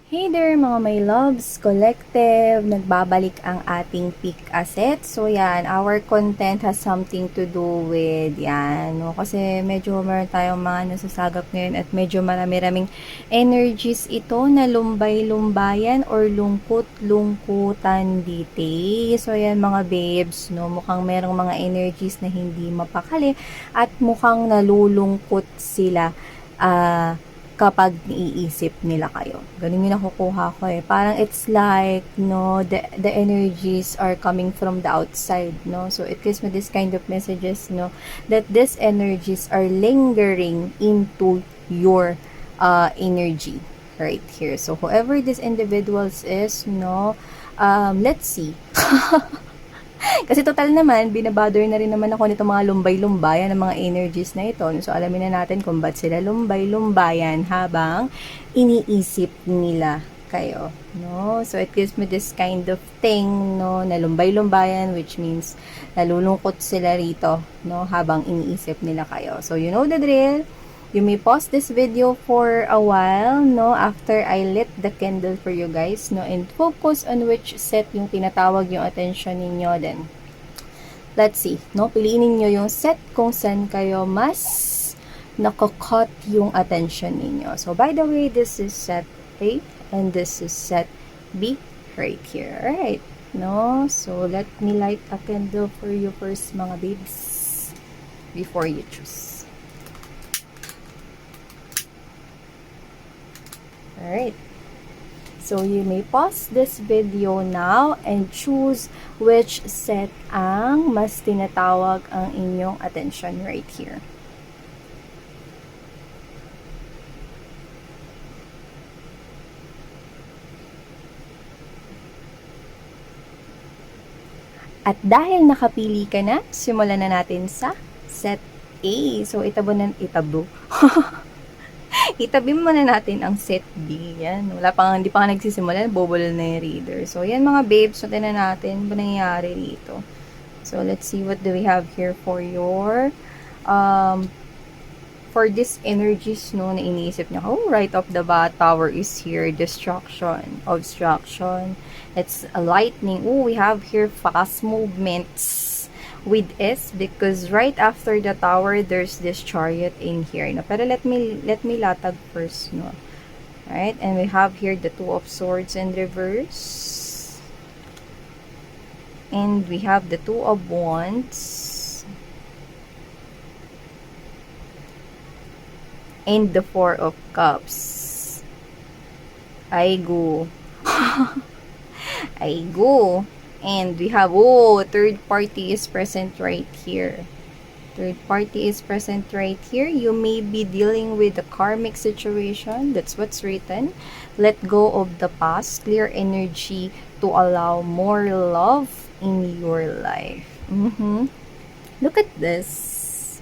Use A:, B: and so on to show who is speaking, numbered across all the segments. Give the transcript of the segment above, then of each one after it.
A: Hey there mga my loves, collective, nagbabalik ang ating peak asset. So yan, our content has something to do with yan, no? Kasi medyo meron tayong mga nasasagap ngayon at medyo marami-raming energies ito na lumbay-lumbayan or lungkot-lungkutan dite. So yan mga babes, no? Mukhang merong mga energies na hindi mapakali at mukhang nalulungkot sila. Kapag naiisip nila kayo. Ganun yung nakukuha ko eh. Parang it's like, no, the energies are coming from the outside, no? So it gives me this kind of messages, no, that these energies are lingering into your energy right here. So whoever this individuals is, no, let's see. Kasi total naman, binabother na rin naman ako nito mga lumbay-lumbayan ng mga energies na ito. So, alamin na natin kung ba't sila lumbay-lumbayan habang iniisip nila kayo. No? So, it gives me this kind of thing, no, na lumbay-lumbayan, which means nalulungkot sila rito, no, habang iniisip nila kayo. So, you know the drill. You may pause this video for a while, no, after I lit the candle for you guys, no, and focus on which set yung tinatawag yung attention ninyo. Then, let's see, no, piliin niyo yung set kung saan kayo mas nakakot yung attention ninyo. So, by the way, this is set A and this is set B right here. Alright, no, so let me light a candle for you first, mga babes, before you choose. Alright, so you may pause this video now and choose which set ang mas tinatawag ang inyong attention right here. At dahil nakapili ka na, simulan na natin sa set A. So itabo. Itabi muna natin ang set B. Yan. Hindi pa nga nagsisimula. Bobol na yung reader. So, yan mga babes. So, tinan natin ba nangyayari dito. So, let's see what do we have here for your for this energies, no, na iniisip niya. Oh, right off the bat, tower is here. Destruction, obstruction. It's a lightning. Oh, we have here fast movements with S, because right after the tower there's this chariot in here, no? Pero let me latag first, no. Right, and we have here the two of swords in reverse, and we have the two of wands and the four of cups. Ay go. Ay go. And we have, oh, third party is present right here. Third party is present right here. You may be dealing with a karmic situation. That's what's written. Let go of the past. Clear energy to allow more love in your life. Look at this.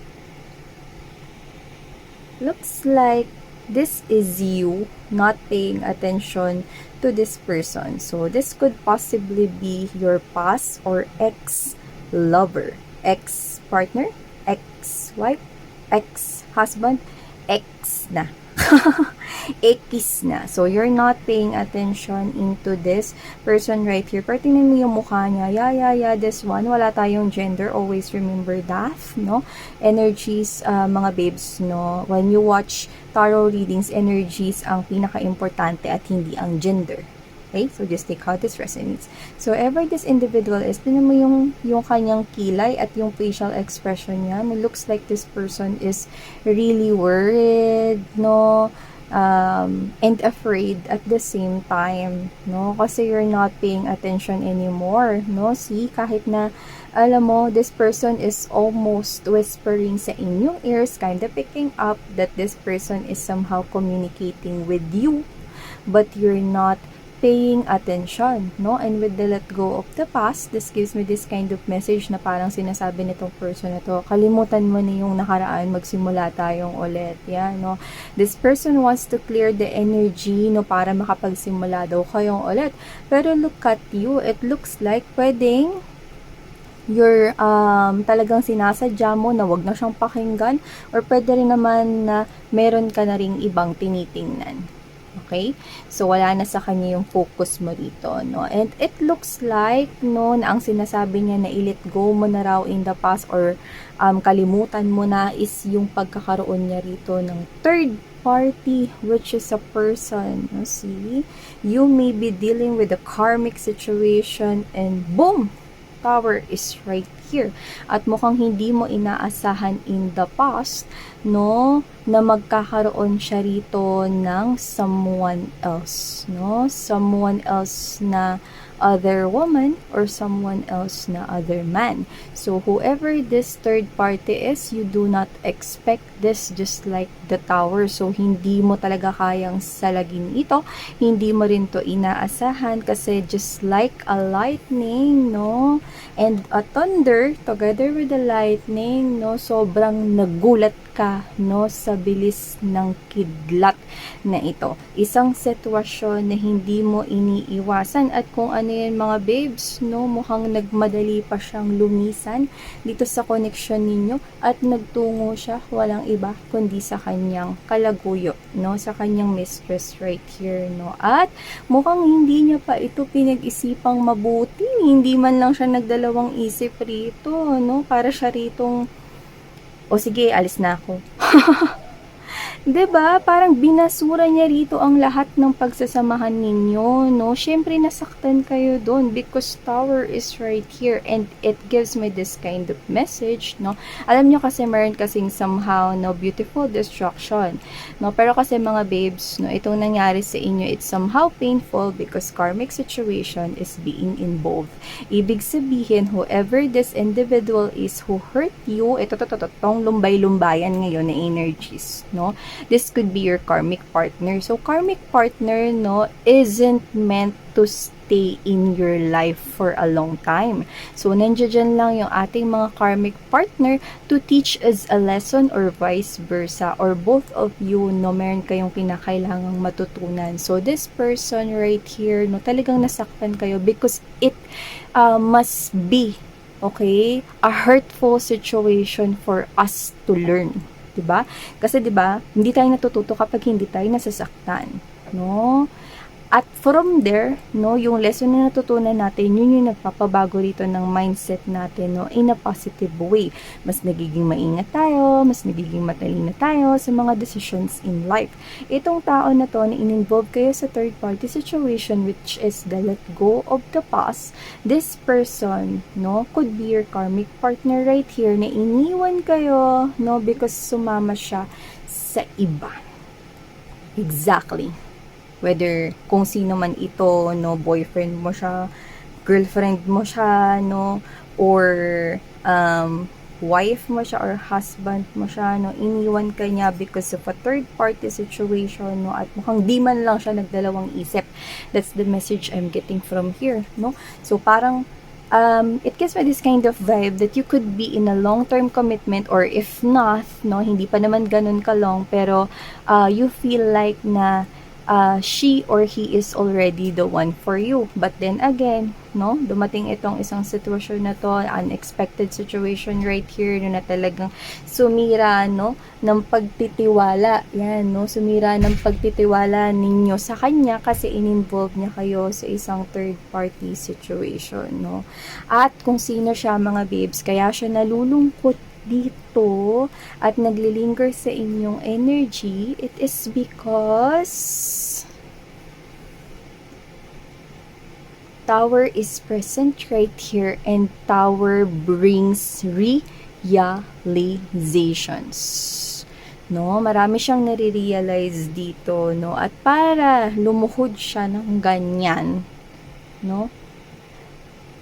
A: Looks like this is you not paying attention to this person. So this could possibly be your past or ex-lover, ex-partner, ex-wife, ex-husband, ex na. X na. So, you're not paying attention into this person right here. Pero tingnan mo yung mukha niya. Yeah, this one. Wala tayong gender. Always remember that, no? Energies, mga babes, no? When you watch tarot readings, energies ang pinaka-importante at hindi ang gender. Okay? So, just take how this resonates. So, ever this individual is, tingnan mo yung kanyang kilay at yung facial expression niya. It looks like this person is really worried, no? And afraid at the same time, no? Kasi you're not paying attention anymore, no? See, kahit na, alam mo, this person is almost whispering sa inyong ears, kind of picking up that this person is somehow communicating with you, but you're not paying attention, no? And with the let go of the past, this gives me this kind of message na parang sinasabi nitong person na to, kalimutan mo na yung nakaraan, magsimula tayong ulit, yan, no? This person wants to clear the energy, no, para makapagsimula daw kayong ulit. Pero look at you, it looks like pwedeng you're talagang sinasadya mo na wag na siyang pakinggan, or pwede rin naman na meron ka na ring ibang tinitingnan. Okay? So, wala na sa kanya yung focus mo dito, no? And it looks like, no, na ang sinasabi niya na i-let go mo na raw in the past or kalimutan mo na is yung pagkakaroon niya rito ng third party, which is a person. No? See? You may be dealing with a karmic situation and boom! Tower is right here. At mukhang hindi mo inaasahan in the past, no, na magkakaroon siya rito ng someone else, no? Someone else na other woman or someone else na other man. So, whoever this third party is, you do not expect this just like the tower. So, hindi mo talaga kayang salagin ito. Hindi mo rin to inaasahan kasi just like a lightning, no? And a thunder, together with the lightning, no? Sobrang nagulat ka, no, sa bilis ng kidlat na ito. Isang sitwasyon na hindi mo iniiwasan at kung ano yan mga babes, no, mukhang nagmadali pa siyang lumisan dito sa connection ninyo at nagtungo siya walang iba kundi sa kanyang kalaguyo, no, sa kanyang mistress right here, no. At mukhang hindi niya pa ito pinag-isipang mabuti, hindi man lang siya nagdalawang isip rito, no, para siya ritong o sige, alis na ako. 'Di ba? Parang binasura niya rito ang lahat ng pagsasamahan ninyo, no? Syempre nasaktan kayo doon because tower is right here and it gives me this kind of message, no? Alam niyo kasi meron kasing somehow no beautiful destruction, no? Pero kasi mga babes, no, itong nangyari sa inyo, it's somehow painful because karmic situation is being involved. Ibig sabihin, whoever this individual is who hurt you, tong lumbay-lumbayan ngayon na energies, no? This could be your karmic partner. So, karmic partner, no, isn't meant to stay in your life for a long time. So, nandiyan lang yung ating mga karmic partner to teach us a lesson or vice versa. Or both of you, no, meron kayong kinakailangang matutunan. So, this person right here, no, talagang nasaktan kayo because it must be, okay, a hurtful situation for us to learn. 'Di ba? Kasi 'di ba, hindi tayo natututo kapag hindi tayo nasasaktan, no? At from there, no, yung lesson na natutunan natin, yun yung nagpapabago rito ng mindset natin, no, in a positive way. Mas nagiging maingat tayo, mas nagiging matalino tayo sa mga decisions in life. Itong tao na to, na in-involve kayo sa third party situation, which is the let go of the past, this person, no, could be your karmic partner right here, na iniwan kayo, no, because sumama siya sa iba. Exactly. Whether kung sino man ito, no, boyfriend mo siya, girlfriend mo siya, no, or wife mo siya or husband mo siya, no, iniwan ka niya because of a third party situation, no, at mukhang di man lang siya nagdalawang isip. That's the message I'm getting from here, no. So parang it gives me this kind of vibe that you could be in a long-term commitment, or if not, no, hindi pa naman ganun ka-long, pero you feel like na she or he is already the one for you. But then again, no, dumating itong isang sitwasyon na to, unexpected situation right here, no, na talagang sumira, no, ng pagtitiwala. Yan, no, sumira ng pagtitiwala ninyo sa kanya kasi in-involve niya kayo sa isang third party situation, no. At kung sino siya mga babes, kaya siya nalulungkot dito at naglilinger sa inyong energy, it is because tower is present right here and tower brings realizations, no, marami siyang nare-realize dito, no, at para lumuhod siya ng ganyan, no,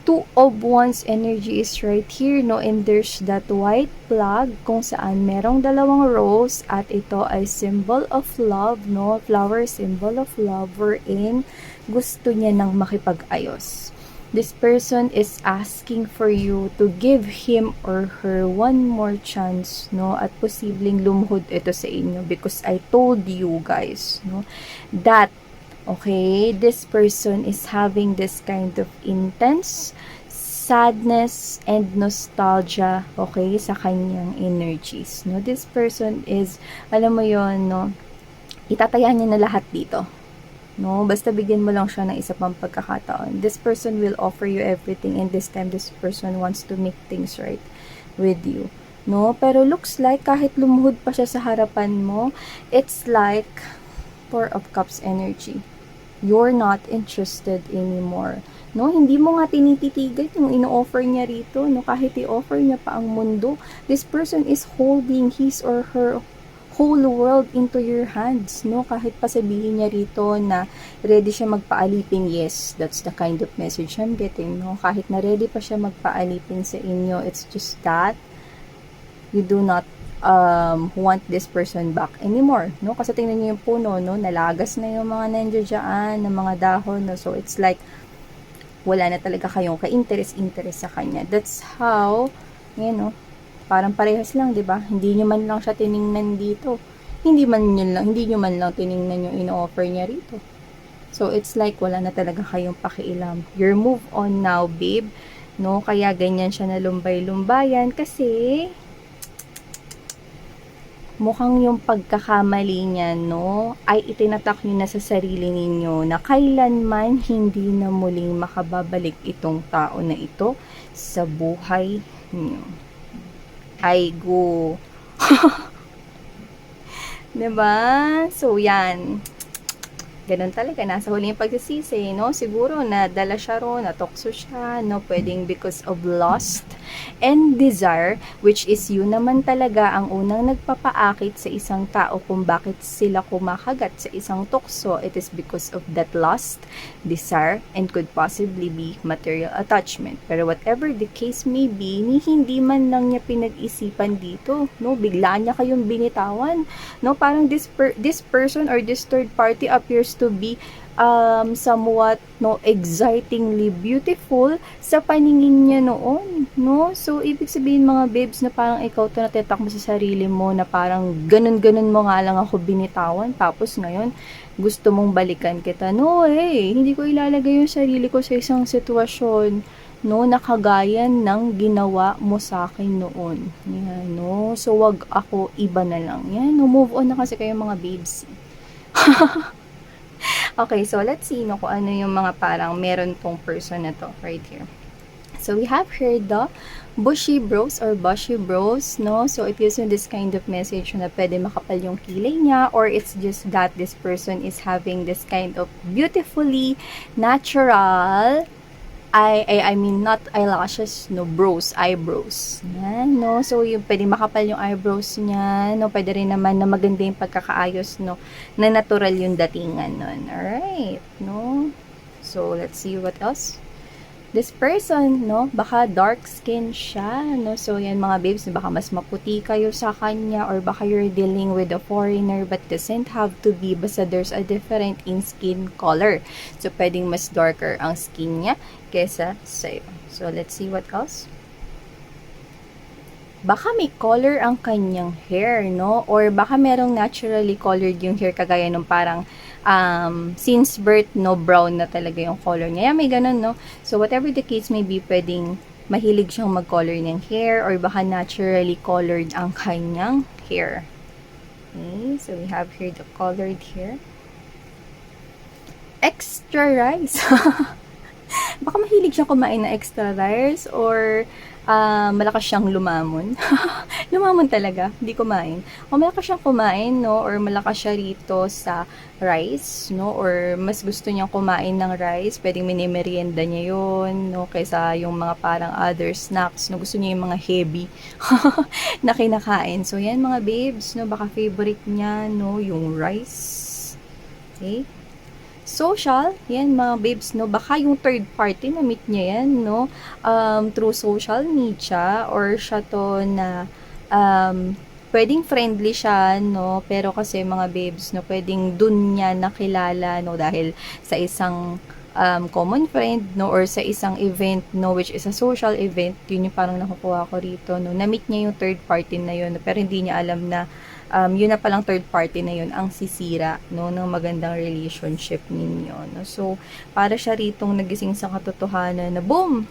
A: Two of Wands energy is right here, no, and there's that white flag kung saan merong dalawang rose at ito ay symbol of love, no, flower symbol of love, wherein gusto niya nang makipag-ayos. This person is asking for you to give him or her one more chance, no, at posibleng lumuhod ito sa inyo because I told you guys, no, that okay, this person is having this kind of intense sadness and nostalgia, okay, sa kanyang energies, no. This person is, alam mo yon, no, itataya niya na lahat dito, No, basta bigyan mo lang siya ng isa pang pagkakataon. This person will offer you everything, and this time this person wants to make things right with you. No, pero looks like kahit lumuhod pa siya sa harapan mo, it's like Four of Cups energy. You're not interested anymore. No, hindi mo nga tinititigan yung ino-offer niya rito, no, kahit i-offer niya pa ang mundo. This person is holding his or her whole world into your hands, no, kahit pa sabihin niya rito na ready siya magpaalipin. Yes, that's the kind of message I'm getting, no, kahit na ready pa siya magpaalipin sa inyo, it's just that you do not want this person back anymore, no? Kasi tingnan niyo yung puno, no? Nalagas na yung mga nandiyo dyan, ng mga dahon, no? So, it's like, wala na talaga kayong ka-interest sa kanya. That's how, you know, parang parehas lang, di ba? Hindi nyo man lang siya tiningnan dito. Hindi nyo man lang tiningnan yung ino-offer niya rito. So, it's like, wala na talaga kayong pakialam. You're move on now, babe. No? Kaya ganyan siya na lumbay-lumbayan kasi mukhang yung pagkakamali niya, no, ay itinatak niyo na sa sarili ninyo na kailanman hindi na muling makababalik itong tao na ito sa buhay niyo. Ay go. Diba? So, yan. Ganun talaga, nasa huli yung pagsisisi, no? Siguro, nadala siya ron, natokso siya, no? Pwedeng because of lust and desire, which is yun naman talaga ang unang nagpapaakit sa isang tao kung bakit sila kumakagat sa isang tukso. It is because of that lust, desire, and could possibly be material attachment. Pero whatever the case may be, hindi man lang niya pinag-isipan dito, no? Bigla niya kayong binitawan, no? Parang this person or this third party appears to be somewhat, no, excitingly beautiful sa paningin niya noon, no? So, ibig sabihin mga babes na parang ikaw to natitak mo sa sarili mo na parang ganun-ganun mo nga lang ako binitawan, tapos ngayon gusto mong balikan kita. No, hindi ko ilalagay yung sarili ko sa isang sitwasyon, no, nakagayan ng ginawa mo sa akin noon. Yan, no? So, wag ako, iba na lang. Yan, no? Move on na kasi kayo mga babes. Okay, so let's see, no, kung ano yung mga parang meron tong person na to right here. So, we have here the bushy brows or bushy brows, no? So, it gives you this kind of message na pwede makapal yung kilay niya, or it's just that this person is having this kind of beautifully natural, I mean, not eyelashes, no, brows, eyebrows. Yan, no? So, yung pwede makapal yung eyebrows niya, no? Pwede rin naman na maganda yung pagkakaayos, no? Na natural yung datingan nun. Alright, no? So, let's see what else. This person, no, baka dark skin siya, no? So, yan mga babes, baka mas maputi kayo sa kanya, or baka you're dealing with a foreigner but doesn't have to be, basta there's a different in skin color. So, pwedeng mas darker ang skin niya kesa sa'yo. So, let's see what else. Baka may color ang kanyang hair, no? Or baka merong naturally colored yung hair, kagaya nung parang since birth, no, brown na talaga yung color niya. Yan, may ganun, no? So, whatever the case may be, pwedeng mahilig siyang mag-color ng hair, or baka naturally colored ang kanyang hair. Okay, so we have here the colored hair. Extra rice. Baka mahilig siyang kumain na extra rice, or malakas siyang lumamon. Lumamon talaga, hindi kumain. O malakas siyang kumain, no, or malakas siya rito sa rice, no, or mas gusto niyang kumain ng rice, pwedeng minimerienda niya yun, no, kaysa yung mga parang other snacks, no, gusto niya yung mga heavy na kinakain. So, yan mga babes, no, baka favorite niya, no, yung rice. Okay? Social, yan mga babes, no, baka yung third party na meet niya yan, no, through social media, or siya to na pwedeng friendly siya, no, pero kasi mga babes, no, pwedeng dun niya nakilala, no, dahil sa isang common friend, no, or sa isang event, no, which is a social event. Yun yung parang nakukuha ko rito, no, na-meet niya yung third party na yun, pero hindi niya alam na yun na palang third party na yun ang sisira, no, ng magandang relationship ninyo, no. So, para siya ritong nagising sa katotohanan na boom,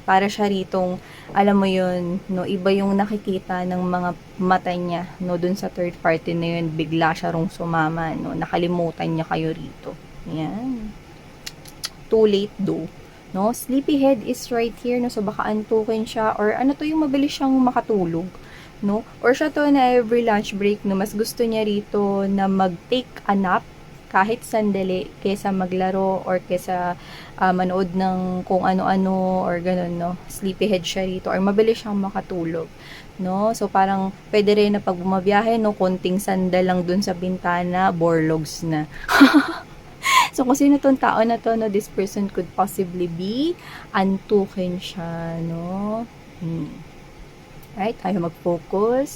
A: para siya ritong, alam mo yun, no, iba yung nakikita ng mga mata niya, no, dun sa third party na yun, bigla siya rong sumama, no, nakalimutan niya kayo rito. Yan. Too late though. No, sleepyhead is right here, no, so baka antukin siya, or ano to, yung mabilis siyang makatulog, no, or siya to na every lunch break, no, mas gusto niya rito na mag-take a nap, kahit sandali, kesa maglaro or kesa manood ng kung ano-ano or ganun, no. Sleepyhead siya rito or mabilis siyang makatulog, no. So parang pwede rin na pag bumabiyahe, no, konting sandal lang dun sa bintana, borlogs na. So kung sino tong tao na to, no, this person could possibly be antukin siya, no. Right, tayo mag-focus.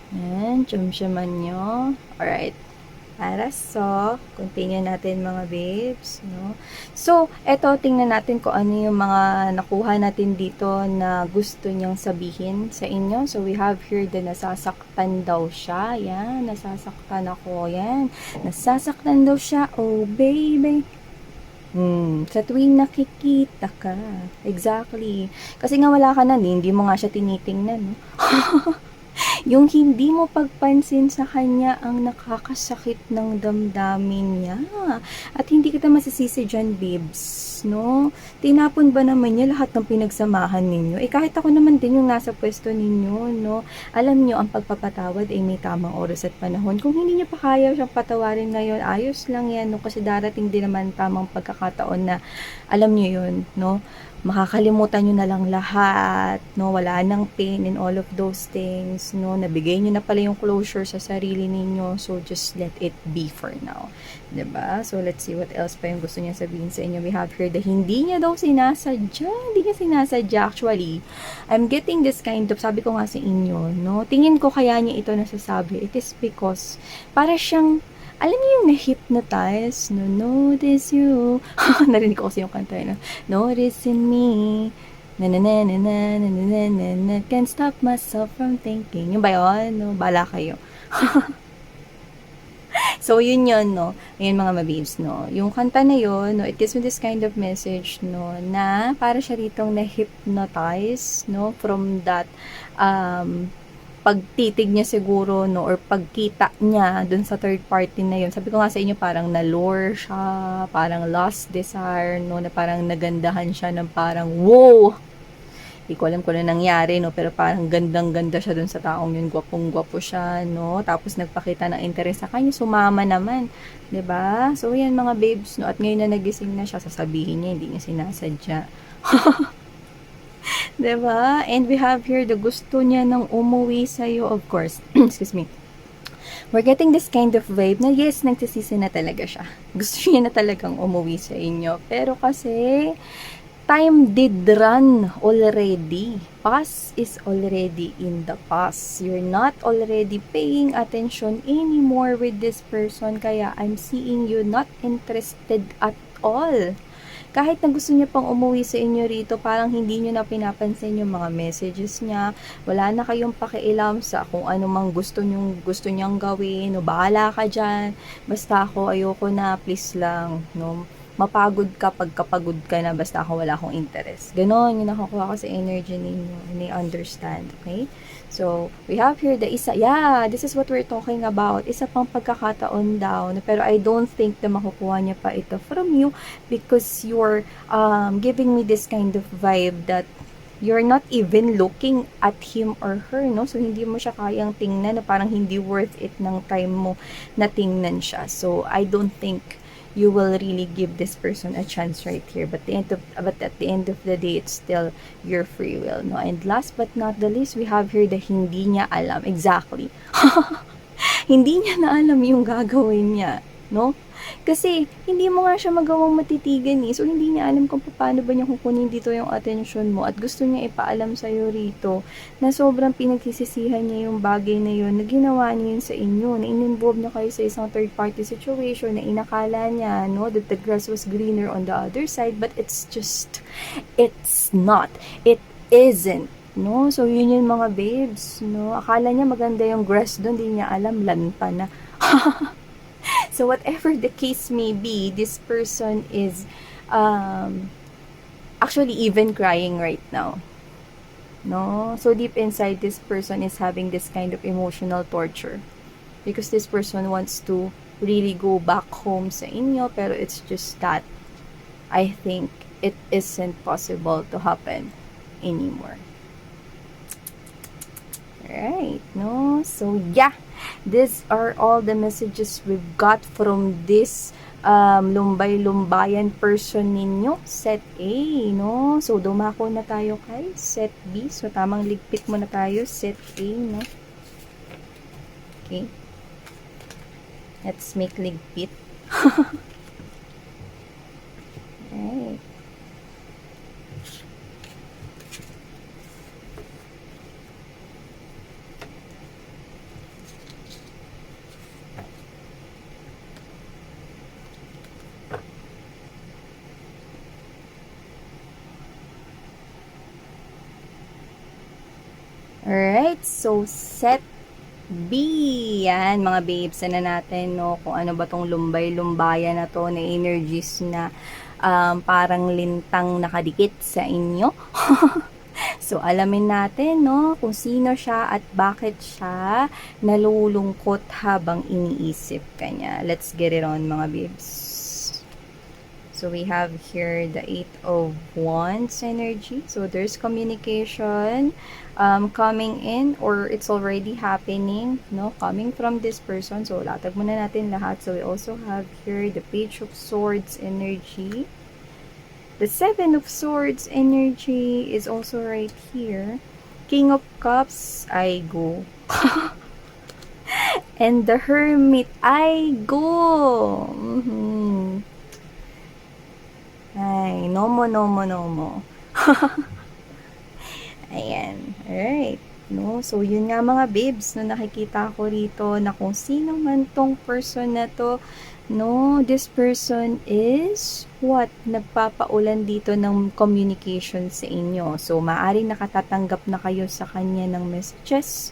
A: Yan, chum-chuman nyo. Alright. Para so, continue natin mga babes, no? So, eto, tingnan natin kung ano yung mga nakuha natin dito na gusto niyang sabihin sa inyo. So, we have here the nasasaktan daw siya. Yan, nasasaktan ako. Yan, nasasaktan daw siya. Oh, baby. Sa tuwing nakikita ka. Exactly. Kasi nga wala ka na, hindi mo nga siya tinitingnan, no? Yung hindi mo pagpansin sa kanya ang nakakasakit ng damdamin niya. At hindi kita masisisi dyan, babes, no? Tinapon ba naman niya lahat ng pinagsamahan ninyo? Kahit ako naman din yung nasa pwesto ninyo, no? Alam niyo, ang pagpapatawad ay may tamang oras at panahon. Kung hindi niyo pa kaya siyang patawarin ngayon, ayos lang yan, no? Kasi darating din naman tamang pagkakataon na, alam niyo yun, no? Makakalimutan nyo na lang lahat, no? Wala nang pain in all of those things, no? Nabigay nyo na pala yung closure sa sarili ninyo, so just let it be for now. 'Di ba? So let's see what else pa yung gusto niya sabihin sa inyo. We have here the hindi niya daw sinasadya. Hindi niya sinasadya actually. I'm getting this kind of, sabi ko nga sa inyo, no? Tingin ko kaya niya ito nasasabi. It is because para siyang, alam niyo yung na-hypnotize, no, notice you. Narinig ko kasi yung kanta, no? Notice in me, na na na na na na na na na, can't stop myself from thinking. Yung ba yun? No? Bala kayo. So, yun, no? Ayun, mga mabibs, no? Yung kanta na yun, no, it gives me this kind of message, no, na para siya ritong na-hypnotize, no, from that, pagtitig niya siguro, no, or pagkita niya dun sa third party na yun. Sabi ko nga sa inyo, parang na-lure siya, parang lost desire, no, na parang nagandahan siya ng parang, wow! Hindi ko alam kung ano nangyari, no, pero parang gandang-ganda siya dun sa taong yun, gwapong-gwapo siya, no, tapos nagpakita ng interes sa kanya, sumama naman, 'di ba? So, yan mga babes, no, at ngayon na nagising na siya, sasabihin niya, hindi niya sinasadya. Diba? And we have here the gusto niya nang umuwi sa'yo, of course. Excuse me. We're getting this kind of vibe na yes, nagsisisi na talaga siya. Gusto niya na talagang umuwi sa inyo. Pero kasi, time did run already. Past is already in the past. You're not already paying attention anymore with this person. Kaya I'm seeing you not interested at all. Kahit na gusto niya pang umuwi sa inyo rito, parang hindi niyo na pinapansin yung mga messages niya. Wala na kayong pakialam sa kung ano mang gusto niyang gawin. No, bahala ka dyan. Basta ako, ayoko na, please lang. No, mapagod ka pagkapagod ka na, basta ako wala akong interest. Ganon, yung nakukuha ko sa energy ninyo. And I understand, okay? So, we have here the isa. Yeah, this is what we're talking about. Isa pang pagkakataon daw. Pero I don't think na makukuha niya pa ito from you because you're giving me this kind of vibe that you're not even looking at him or her, no? So, hindi mo siya kayang tingnan na parang hindi worth it ng time mo na tingnan siya. So, I don't think you will really give this person a chance right here. But at the end of the day, it's still your free will, no? And last but not the least, we have here the hindi niya alam. Exactly. Hindi niya na alam yung gagawin niya, no? Kasi, hindi mo nga siya magawang matitigan eh. So, hindi niya alam kung paano ba niya kukunin dito yung attention mo. At gusto niya ipaalam sa'yo rito na sobrang pinagsisisihan niya yung bagay na yun, na ginawa niya yun sa inyo, na in-involve niya kayo sa isang third-party situation na inakala niya, no, that the grass was greener on the other side, but it's not. It isn't. No? So, yun yung mga babes, no? Akala niya maganda yung grass doon, di niya alam, lanpa na. So, whatever the case may be, this person is, actually even crying right now. No? So deep inside, this person is having this kind of emotional torture. Because this person wants to really go back home sa inyo, pero it's just that I think it isn't possible to happen anymore. Right, no? So, yeah, these are all the messages we've got from this lumbay-lumbayan person ninyo, set A, no? So, dumako na tayo kay set B. So, tamang ligpit muna tayo, set A, no? Okay. Let's make ligpit. Right. Alright, so set B. Yan, mga babes, na natin, no, kung ano ba tong lumbay-lumbaya na to na energies na parang lintang nakadikit sa inyo. So, alamin natin, no, kung sino siya at bakit siya nalulungkot habang iniisip ka niya. Let's get it on, mga babes. So, we have here the 8 of Wands energy. So, there's communication coming in or it's already happening, no? Coming from this person. So, latag muna natin lahat. So, we also have here the Page of Swords energy. The 7 of Swords energy is also right here. King of Cups, I go. And the Hermit, I go. Ay, nomo. Ayan. Alright. No? So, yun nga mga babes, no, nakikita ko rito na kung sino man tong person na to, no, this person is what? Nagpapaulan dito ng communication sa inyo. So, maaaring nakatatanggap na kayo sa kanya ng messages,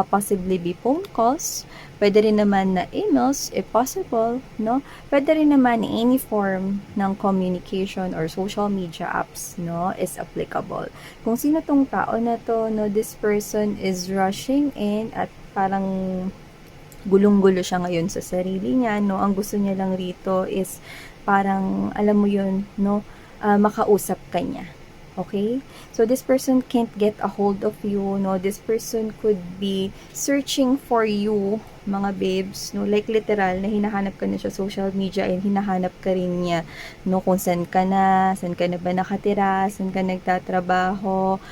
A: possibly be phone calls, pwede rin naman na emails if possible, no? Pwede rin naman any form ng communication or social media apps, no, is applicable. Kung sino tong tao na to, no, this person is rushing in at parang gulong-gulo siya ngayon sa sarili niya, no? Ang gusto niya lang rito is parang, alam mo yun, no, makausap ka niya. Okay? So, this person can't get a hold of you, no? This person could be searching for you, mga babes, no? Like, literal, na hinahanap ka na siya social media and hinahanap ka rin niya, no? Kung saan ka na ba nakatira, saan ka nagtatrabaho.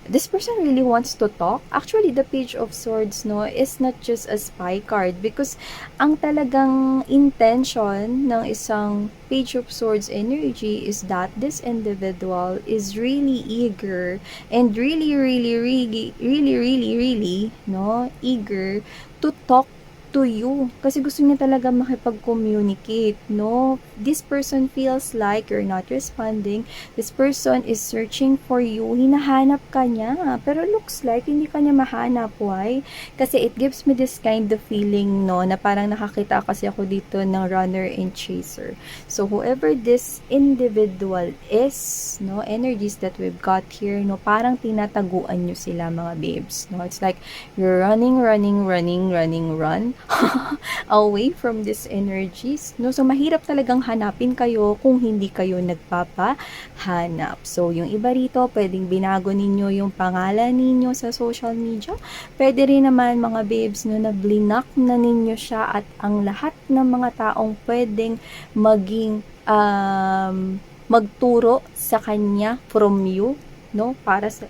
A: This person really wants to talk. Actually, the Page of Swords, no, is not just a spy card because ang talagang intention ng isang Page of Swords energy is that this individual is really eager and really, no, eager to talk to you. Kasi gusto niya talaga makipag-communicate, no? This person feels like you're not responding. This person is searching for you. Hinahanap ka niya. Pero looks like hindi ka niya mahanap. Why? Kasi it gives me this kind of feeling, no? Na parang nakakita kasi ako dito ng runner and chaser. So, whoever this individual is, no? Energies that we've got here, no? Parang tinataguan nyo sila, mga babes, no? It's like, you're running, run away from these energies, no? So, mahirap talagang hanapin kayo kung hindi kayo nagpapahanap. So, yung iba rito, pwedeng binago ninyo yung pangalan ninyo sa social media. Pwede rin naman, mga babes, no, na blinak na ninyo siya at ang lahat ng mga taong pwedeng maging magturo sa kanya from you, no? Para sa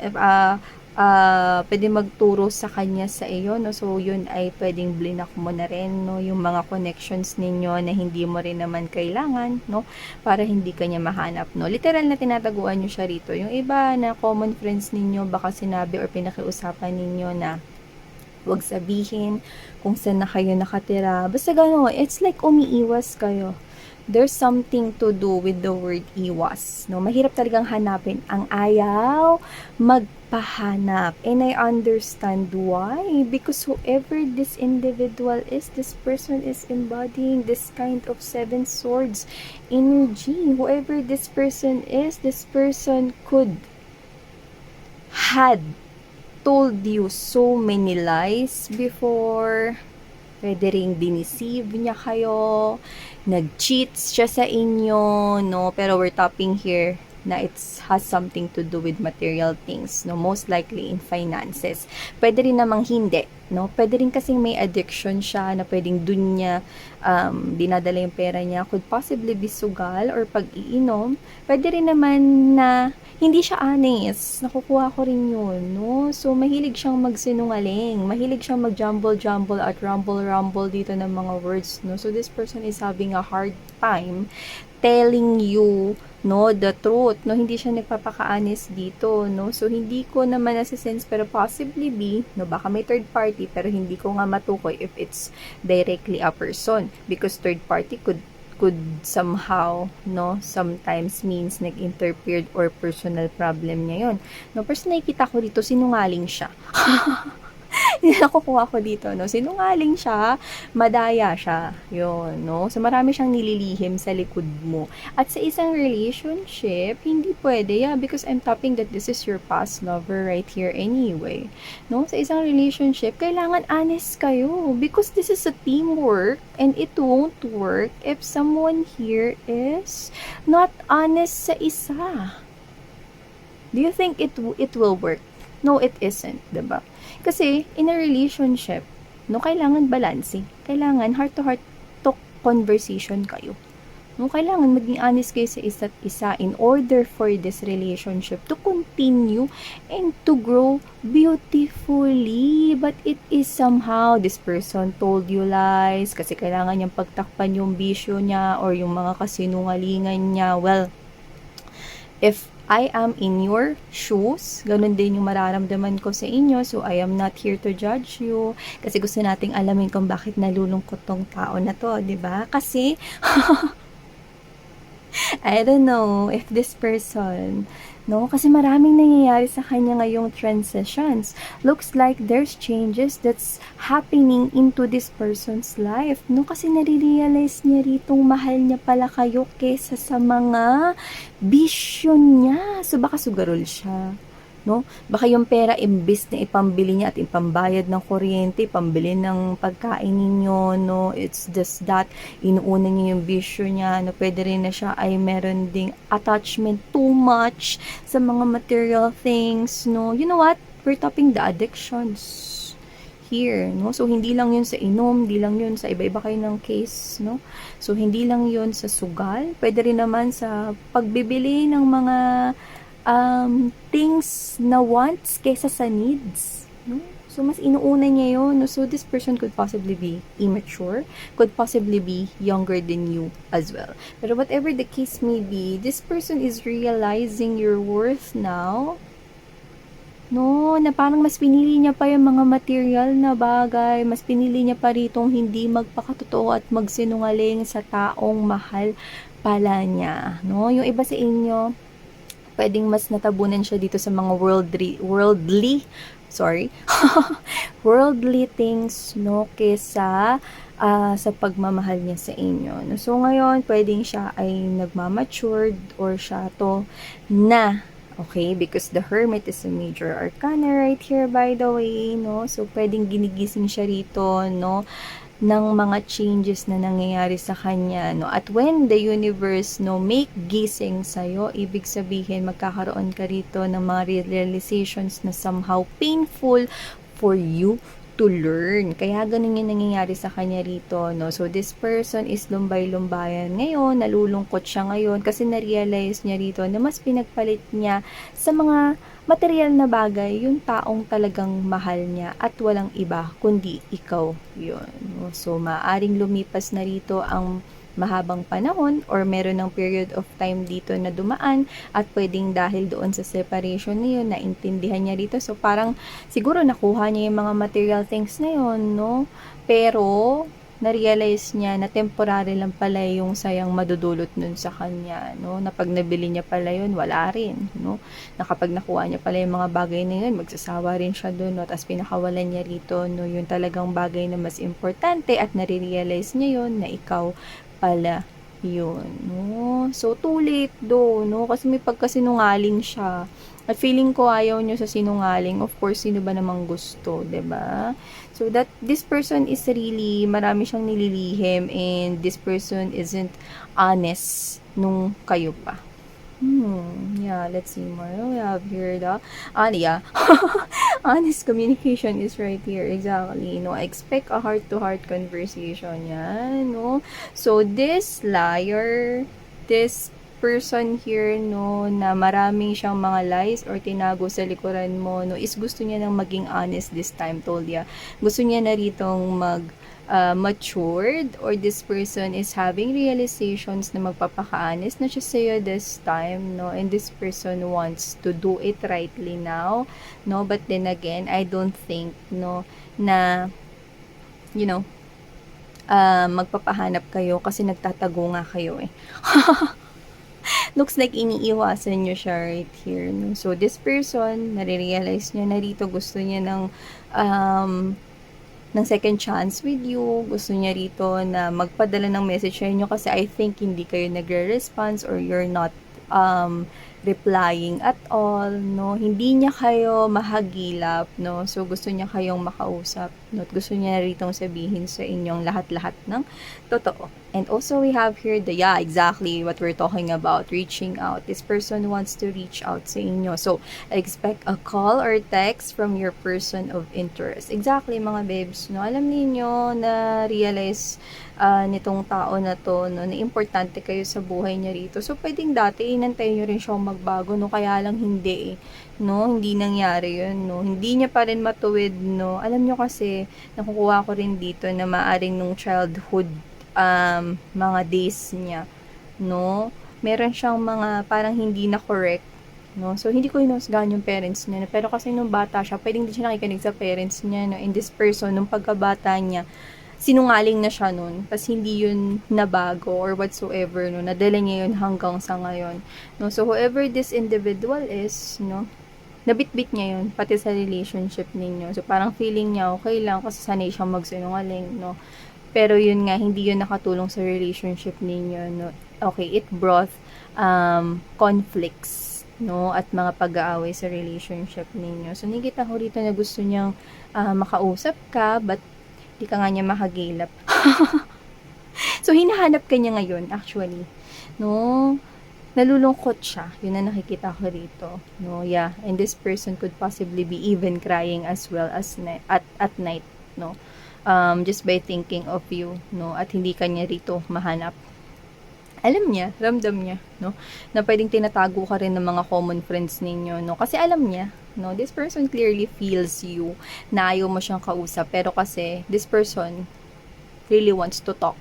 A: pwede magturo sa kanya sa iyo, no? So, yun ay pwedeng blinak mo na rin, no? Yung mga connections ninyo na hindi mo rin naman kailangan, no? Para hindi kanya mahanap, no? Literal na tinataguan nyo siya rito. Yung iba na common friends ninyo, baka sinabi or pinakiusapan ninyo na huwag sabihin kung saan na kayo nakatira. Basta gano'n, it's like umiiwas kayo. there's something to do with the word iwas, no? Mahirap talagang hanapin ang ayaw magpahanap. And I understand why. Because whoever this individual is, this person is embodying this kind of seven swords energy. Whoever this person is, this person had told you so many lies before. Pwede ring diniceive niya kayo, nag-cheats siya sa inyo, no? Pero we're topping here na it has something to do with material things, no? Most likely in finances. Pwede rin namang hindi, no? Pwede rin kasing may addiction siya na pwedeng dun niya dinadala yung pera niya. Could possibly be sugal or pag-iinom. Pwede rin naman na hindi siya honest. Nakukuha ko rin yun, no? So, mahilig siyang magsinungaling. Mahilig siyang mag-jumble-jumble at rumble-rumble dito ng mga words, no? So, this person is having a hard time telling you, no, the truth, no? Hindi siya nagpapaka-honest dito, no? So, hindi ko naman nasa-sense, pero possibly be, no, baka may third party, pero hindi ko nga matukoy if it's directly a person. Because third party could somehow, no, sometimes means nag-interfered or personal problem niya yun. No, personally, nakikita ko dito, sinungaling siya. Nakukuha ko dito, no, sinungaling siya, madaya siya, yun, no, so marami siyang nililihim sa likod mo. At sa isang relationship, hindi pwede, yeah, because I'm topping that this is your past lover right here anyway, no, sa isang relationship, kailangan honest kayo, because this is a teamwork, and it won't work if someone here is not honest sa isa. Do you think it will work? No, it isn't, diba? Kasi, in a relationship, no, kailangan balance. Kailangan heart-to-heart talk conversation kayo. No, kailangan maging honest kayo sa isa't isa in order for this relationship to continue and to grow beautifully. But it is somehow, this person told you lies kasi kailangan niyang pagtakpan yung bisyo niya or yung mga kasinungalingan niya. Well, if I am in your shoes, ganun din yung mararamdaman ko sa inyo. So, I am not here to judge you. Kasi gusto nating alamin kung bakit nalulungkot tong tao na to, diba? Kasi, I don't know if this person, no? Kasi maraming nangyayari sa kanya ngayong transitions. Looks like there's changes that's happening into this person's life, no? Kasi nare-realize niya ritong mahal niya pala kayo kesa sa mga bisyo niya. So, baka sugarol siya, no? Baka yung pera imbis na ipambili niya at ipambayad ng kuryente, pambili ng pagkain ninyo, no? It's just that inuuna niya yung bisyo niya, no? Pwede rin na siya ay meron ding attachment too much sa mga material things, no? You know what? We're topping the addictions here, no? So, hindi lang yun sa inom, hindi lang yun sa iba-iba kayo ng case, no? So, hindi lang yun sa sugal, pwede rin naman sa pagbibili ng mga things na wants kaysa sa needs, no? So, mas inuuna niya yun, no? So, this person could possibly be immature, could possibly be younger than you as well. Pero whatever the case may be, this person is realizing your worth now, no, na parang mas pinili niya pa yung mga material na bagay, mas pinili niya pa ritong hindi magpakatotoo at magsinungaling sa taong mahal pala niya, no? Yung iba sa inyo, pwedeng mas natabunan siya dito sa mga worldly things, no, kesa sa pagmamahal niya sa inyo, no? So, ngayon, pwedeng siya ay nagmamatured or siya to na, okay, because the Hermit is a major arcana right here, by the way, no? So, pwedeng ginigising siya rito, no, ng mga changes na nangyayari sa kanya, no? At when the universe, no, make gising sa'yo, ibig sabihin, magkakaroon ka rito ng mga realizations na somehow painful for you to learn. Kaya ganun yung nangyayari sa kanya rito, no? So, this person is lumbay-lumbayan ngayon, nalulungkot siya ngayon kasi na-realize niya rito na mas pinagpalit niya sa mga material na bagay yung taong talagang mahal niya at walang iba kundi ikaw yun. So, maaring lumipas na rito ang mahabang panahon or meron ng period of time dito na dumaan at pwedeng dahil doon sa separation na yun, naintindihan niya rito. So, parang siguro nakuha niya yung mga material things na yun, no? Pero, na-realize niya na temporary lang pala yung sayang madudulot nun sa kanya, no? Na pag nabili niya pala yun, wala rin, no? Na kapag nakuha niya pala yung mga bagay na yun, magsasawa rin siya dun, no? Tapos pinakawalan niya rito, no? Yung talagang bagay na mas importante at nare-realize niya yun na ikaw pala yun, no? So, too late do, no? Kasi may pagkasinungaling siya. At feeling ko ayaw nyo sa sinungaling. Of course, sino ba namang gusto, 'di ba? So that this person is really marami siyang nililihim and this person isn't honest nung kayo pa. Yeah, let's see more. We have here the, yeah. Honest communication is right here. Exactly. No, expect a heart-to-heart conversation yan, no? So, this liar, this person here, no, na maraming siyang mga lies or tinago sa likuran mo, no, is gusto niya nang maging honest this time, told ya. Gusto niya na ritong matured, or this person is having realizations na magpapaka-honest na siya sa'yo this time, no, and this person wants to do it rightly now, no, but then again, I don't think, no, na, you know, magpapahanap kayo kasi nagtatago nga kayo eh. Looks like iniiwasan nyo siya right here, no? So, this person, nare-realize niya na rito, gusto niya ng second chance with you. Gusto niya rito na magpadala ng message sa inyo kasi I think hindi kayo nagre-response or you're not replying at all, no? Hindi niya kayo mahagilap, no? So, gusto niya kayong makausap, no? At gusto niya ritong sabihin sa inyong lahat-lahat ng totoo. And also, we have here the, yeah, exactly what we're talking about, reaching out. This person wants to reach out sa inyo. So, expect a call or text from your person of interest. Exactly, mga babes, no? Alam niyo na realize nitong tao na to, no, na importante kayo sa buhay niya rito. So, pwedeng dati, inantay nyo rin siyang magbago, no? Kaya lang hindi, no? Hindi nangyari yun, no? Hindi niya pa rin matuwid, no? Alam nyo kasi, nakukuha ko rin dito na maaring nung childhood mga days niya, no? Meron siyang mga parang hindi na correct, no? So, hindi ko hinusgahan yung parents niya, no? Pero kasi nung bata siya, pwedeng hindi siya nakikinig sa parents niya, no? In this person, nung pagkabata niya, sinungaling na siya nun, tapos hindi yun nabago or whatsoever, no? Nadala niya yun hanggang sa ngayon, no? So, whoever this individual is, no? Nabitbit niya yun, pati sa relationship ninyo. So, parang feeling niya okay lang kasi sanay siyang magsinungaling, no? Pero yun nga, hindi yun nakatulong sa relationship ninyo, no? Okay, it brought conflicts, no? At mga pag-aaway sa relationship ninyo. So, nakikita ko rito na gusto niyang makausap ka, but di ka nga niya makagilap. So, hinahanap ka niya ngayon, actually, no? Nalulungkot siya. Yun na nakikita ko rito, no? Yeah, and this person could possibly be even crying as well as at night, no? Just by thinking of you, no? At hindi kanya rito mahanap. Alam niya, ramdam niya, no? Na pwedeng tinatago ka rin ng mga common friends ninyo, no? Kasi alam niya, no? This person clearly feels you, na ayaw mo siyang kausap. Pero kasi, this person really wants to talk.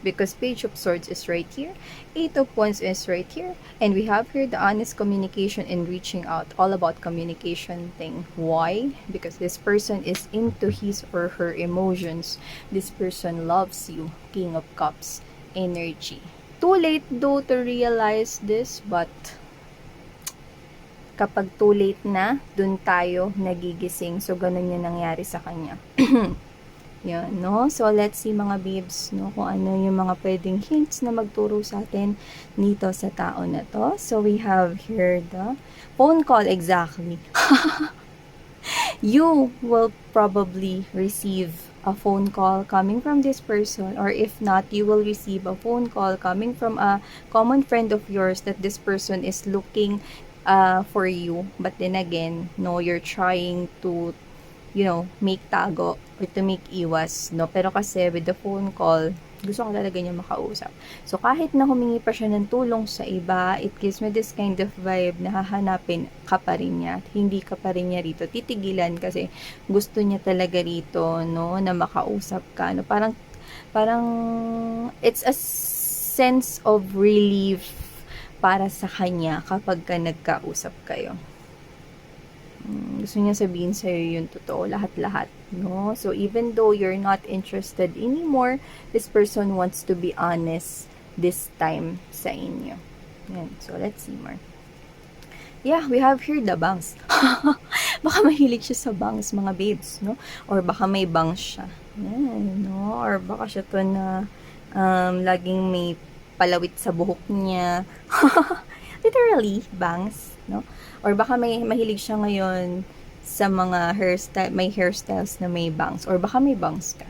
A: Because Page of Swords is right here, Eight of Wands is right here, and we have here the honest communication and reaching out, all about communication thing. Why? Because this person is into his or her emotions. This person loves you, King of Cups energy. Too late though to realize this, but kapag too late na, dun tayo nagigising. So, ganun yung nangyari sa kanya. Yan, no? So, let's see mga babes, no? Kung ano yung mga pwedeng hints na magturo sa atin nito sa tao na to. So, we have here the phone call, exactly. You will probably receive a phone call coming from this person, or if not, you will receive a phone call coming from a common friend of yours that this person is looking for you. But then again, no, you're trying to, you know, make tago or to make iwas, no? Pero kasi with the phone call, gusto ko talaga niya makausap. So, kahit na humingi pa siya ng tulong sa iba, it gives me this kind of vibe na hahanapin ka pa rin niya. At hindi ka pa rin niya rito titigilan kasi gusto niya talaga rito, no, na makausap ka. No? Parang it's a sense of relief para sa kanya kapag ka nagkausap kayo. Gusto niya sabihin sa'yo yung totoo, lahat-lahat, no? So, even though you're not interested anymore, this person wants to be honest this time sa inyo. Yan. So, let's see more. Yeah, we have here the bangs. Baka mahilig siya sa bangs, mga babes, no? Or baka may bangs siya. Yan, no? Or baka siya to na laging may palawit sa buhok niya. Literally, bangs, no? Or baka may mahilig siya ngayon sa mga hairstyle, may hairstyles na may bangs. Or baka may bangs ka.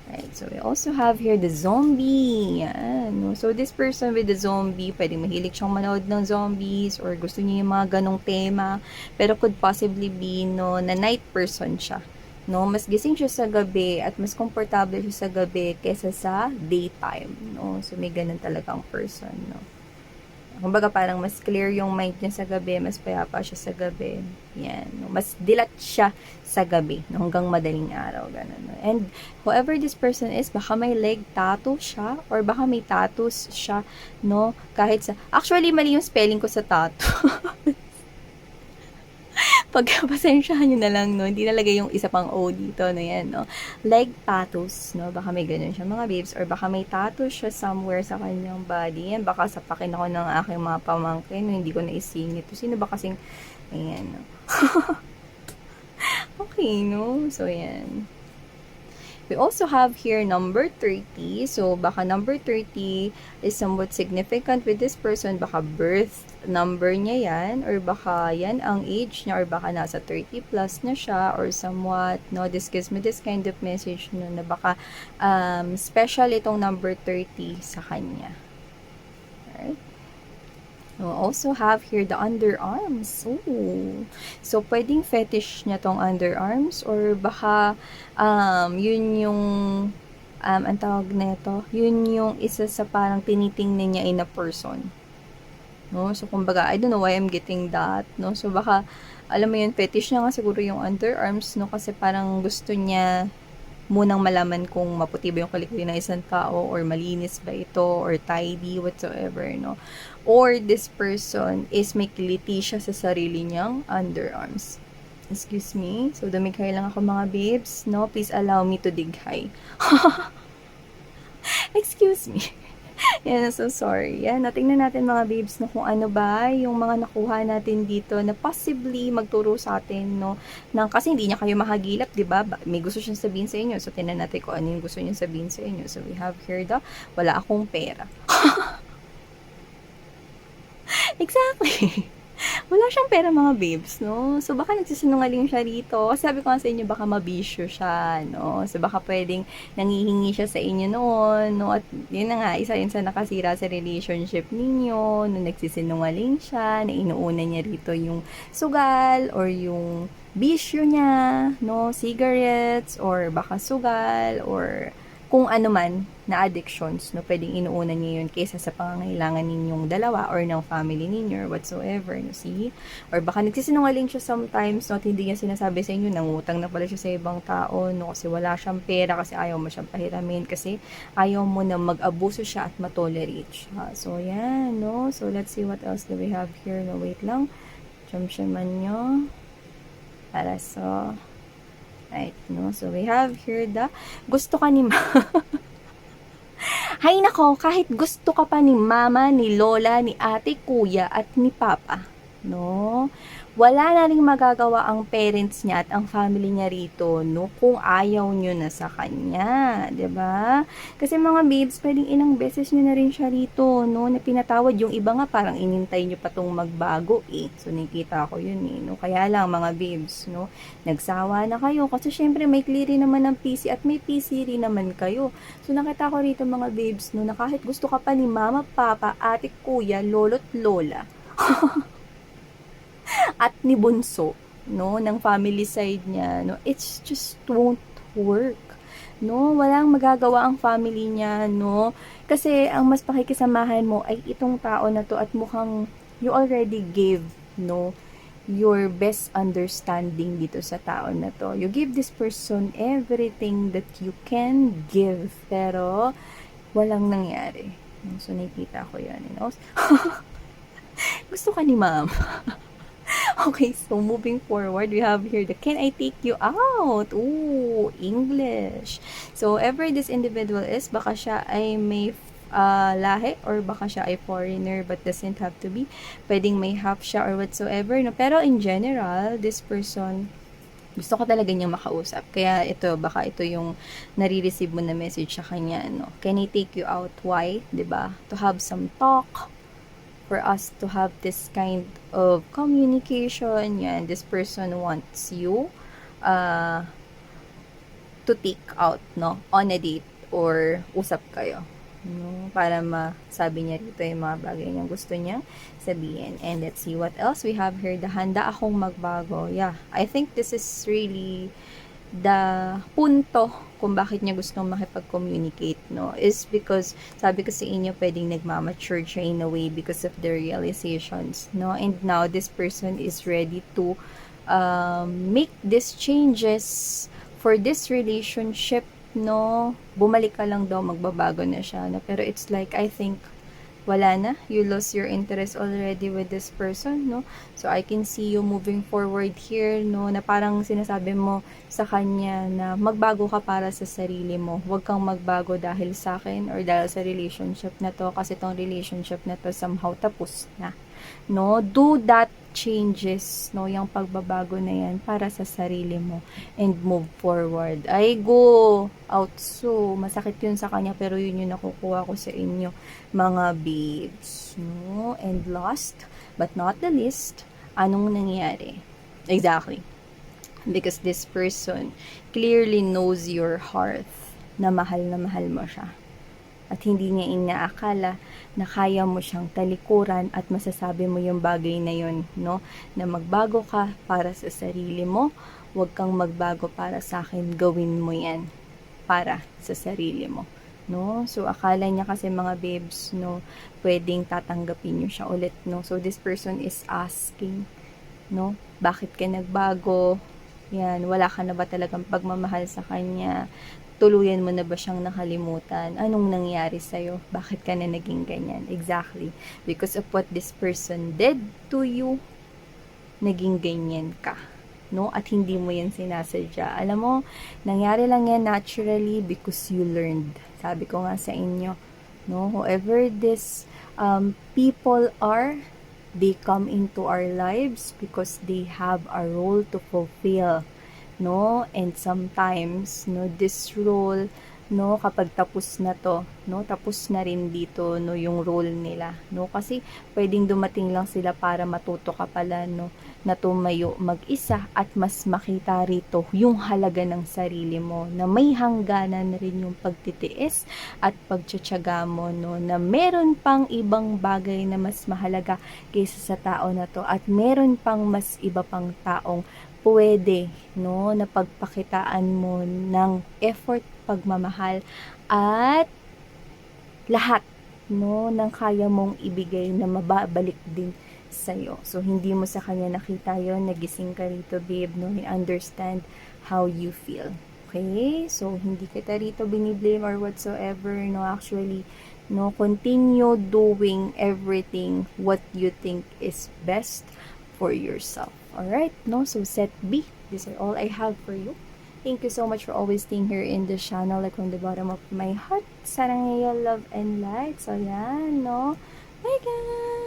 A: Right, so we also have here the zombie. Yan, no? So this person with the zombie, pwedeng mahilig siyang manood ng zombies or gusto niya yung mga ganong tema. Pero could possibly be, no, na night person siya. No, mas gising siya sa gabi at mas komportable siya sa gabi kaysa sa daytime, no? So may ganun talagang person, no? Kumbaga parang mas clear yung mind niya sa gabi, mas payapa siya sa gabi. Yan, no? Mas dilat siya sa gabi, no? Hanggang madaling araw, ganun, no? And whoever this person is, baka may leg tattoo siya or baka may tattoos siya, no? Kahit sa, actually mali yung spelling ko sa tattoo. Pagpasensyahan nyo na lang, no? Hindi nalagay yung isa pang O dito, no? Yan, no? Leg tattoos, no? Baka may ganun siya, mga babes. Or baka may tattoos siya somewhere sa kanyang body. Yan, baka sapakin ako ng aking mga pamangkin, no? Hindi ko naisingit. Sino ba kasing, ayan, no? Okay, no? So, yan. We also have here number 30. So, baka number 30 is somewhat significant with this person. Baka birth number niya yan. Or baka yan ang age niya. Or baka nasa 30 plus na siya. Or somewhat, no? This gives me this kind of message, no? Na baka special itong number 30 sa kanya. Alright? We also have here the underarms. Ooh. So, pwedeng fetish niya tong underarms or baka yun yung ang tawag nito, yun yung isa sa parang tinitingnan niya in a person. No? So, kumbaga, I don't know why I'm getting that. No? So, baka, alam mo yun, fetish niya nga siguro yung underarms, no? Kasi parang gusto niya munang malaman kung maputi ba yung kilikili ng isang tao or malinis ba ito or tidy whatsoever, no? Or this person is may kiliti siya sa sarili niyang underarms. Excuse me. So, dumighay lang ako, mga babes, no? Please allow me to dighay. Excuse me. Yan, so sorry. Yan, natingnan natin, mga babes, no, kung ano ba yung mga nakuha natin dito na possibly magturo sa atin, no, nang kasi hindi niya kayo mahagilap, di ba? May gusto siyang sabihin sa inyo. So, tingnan natin kung ano yung gusto niyang sabihin sa inyo. So, we have here the, wala akong pera. Exactly. Wala siyang pera, mga babes, no? So, baka nagsisinungaling siya rito. Sabi ko nga sa inyo, baka mabisyo siya, no? So, baka pwedeng nangihingi siya sa inyo noon, no? At yun na nga, isa yun sa nakasira sa relationship ninyo, no? Nagsisinungaling siya, na inuuna niya rito yung sugal, or yung bisyo niya, no? Cigarettes, or baka sugal, or kung ano man na addictions, no, pwedeng inuuna niya yun kaysa sa pangangailangan ninyong dalawa or ng family ninyo or whatsoever, no, see? Or baka nagsisinungaling siya sometimes, no, at hindi niya sinasabi sa inyo, nangutang na pala siya sa ibang tao, no, kasi wala siyang pera, kasi ayaw mo siyang pahiramin, kasi ayaw mo na mag-abuso siya at matolerate siya. So, yan, no? So, let's see what else do we have here, no? Wait lang. Chamshaman nyo. Para so, right, no? So, we have here the, gusto ka ni Hay nako, kahit gusto ka pa ni mama, ni lola, ni ate, kuya, at ni papa, no? Wala na ring magagawa ang parents niya at ang family niya rito, no? Kung ayaw nyo na sa kanya, 'di ba? Kasi mga babes, pwedeng ilang beses nyo na rin siya rito, no? Na pinatawad, yung iba nga parang inintay nyo pa tong magbago, eh. So, nakita ko yun, eh, no? Kaya lang, mga babes, no? Nagsawa na kayo kasi syempre may clear naman ng PC at may PC rin naman kayo. So, nakita ko rito, mga babes, no? Na kahit gusto ka pa ni mama, papa, ate, kuya, lolo't lola, at ni bunso, no, ng family side niya, no, it's just won't work, no, walang magagawa ang family niya, no, kasi ang mas pakikisamahan mo ay itong tao na to at mukhang you already gave, no, your best understanding dito sa tao na to. You give this person everything that you can give, pero walang nangyari. So, nakikita ko yan, you know? Gusto ka ni ma'am. Okay, so moving forward, we have here the can I take you out? Ooh, English. So, ever this individual is, baka siya ay may lahi or baka siya ay foreigner but doesn't have to be. Pwedeng may half siya or whatsoever, no? Pero in general, this person, gusto ko talaga niyang makausap. Kaya ito, baka ito yung nare-receive mo na message sa kanya, no? Can I take you out? Why? 'Di ba? To have some talk, for us to have this kind of communication. Yan, this person wants you uh, to take out, no? On a date or usap kayo. No? Para masabi niya rito yung mga bagay niyang gusto niyang sabihin. And let's see what else we have here. The handa akong magbago. Yeah, I think this is really the punto kung bakit niya gustong makipag-communicate, no, is because, sabi ko sa inyo, pwedeng nagmamature siya in a way because of the realizations, no, and now this person is ready to make these changes for this relationship, no, bumalik ka lang daw, magbabago na siya, no, pero it's like, I think, wala na, you lost your interest already with this person, no? So, I can see you moving forward here, no? Na parang sinasabi mo sa kanya na magbago ka para sa sarili mo. Huwag kang magbago dahil sa akin or dahil sa relationship na to, kasi tong relationship na to somehow tapos na, no? Do that changes, no, yung pagbabago na yan para sa sarili mo and move forward. Ay, go out. So, masakit yun sa kanya pero yun yung nakukuha ko sa inyo, mga babes, no? And last but not the least, anong nangyari? Exactly. Because this person clearly knows your heart, na mahal mo siya. At hindi niya inaakala na kaya mo siyang talikuran at masasabi mo yung bagay na yun, no? Na magbago ka para sa sarili mo, huwag kang magbago para sa akin, gawin mo yan para sa sarili mo, no? So, akala niya kasi, mga babes, no, pwedeng tatanggapin niyo siya ulit, no? So, this person is asking, no, bakit ka nagbago? Yan, wala ka na ba talagang pagmamahal sa kanya? Tuluyan mo na ba siyang nakalimutan? Anong nangyari sa'yo? Bakit ka na naging ganyan? Exactly. Because of what this person did to you, naging ganyan ka, no? At hindi mo yan sinasadya. Alam mo, nangyari lang yan naturally because you learned. Sabi ko nga sa inyo, no? Whoever this people are, they come into our lives because they have a role to fulfill, no? And sometimes, no, this role, no, kapag tapos na to, no, tapos na rin dito, no, yung role nila, no, kasi pwedeng dumating lang sila para matuto ka pala, no, na tumayo mag-isa at mas makita rito yung halaga ng sarili mo, na may hangganan rin yung pagtitiis at pagtsatsaga mo, no, na meron pang ibang bagay na mas mahalaga kaysa sa tao na to, at meron pang mas iba pang taong pwede, no, na pagpakitaan mo ng effort, pagmamahal, at lahat, no, ng kaya mong ibigay na mababalik din sa'yo. So, hindi mo sa kanya nakita yon, nagising ka rito, babe, no, I understand how you feel. Okay? So, hindi kita rito biniblame or whatsoever, no, actually, no, continue doing everything what you think is best for yourself. Alright, no? So, set B. These are all I have for you. Thank you so much for always staying here in the channel, like from the bottom of my heart. Sarang love and light. So, yan, no? Bye, guys!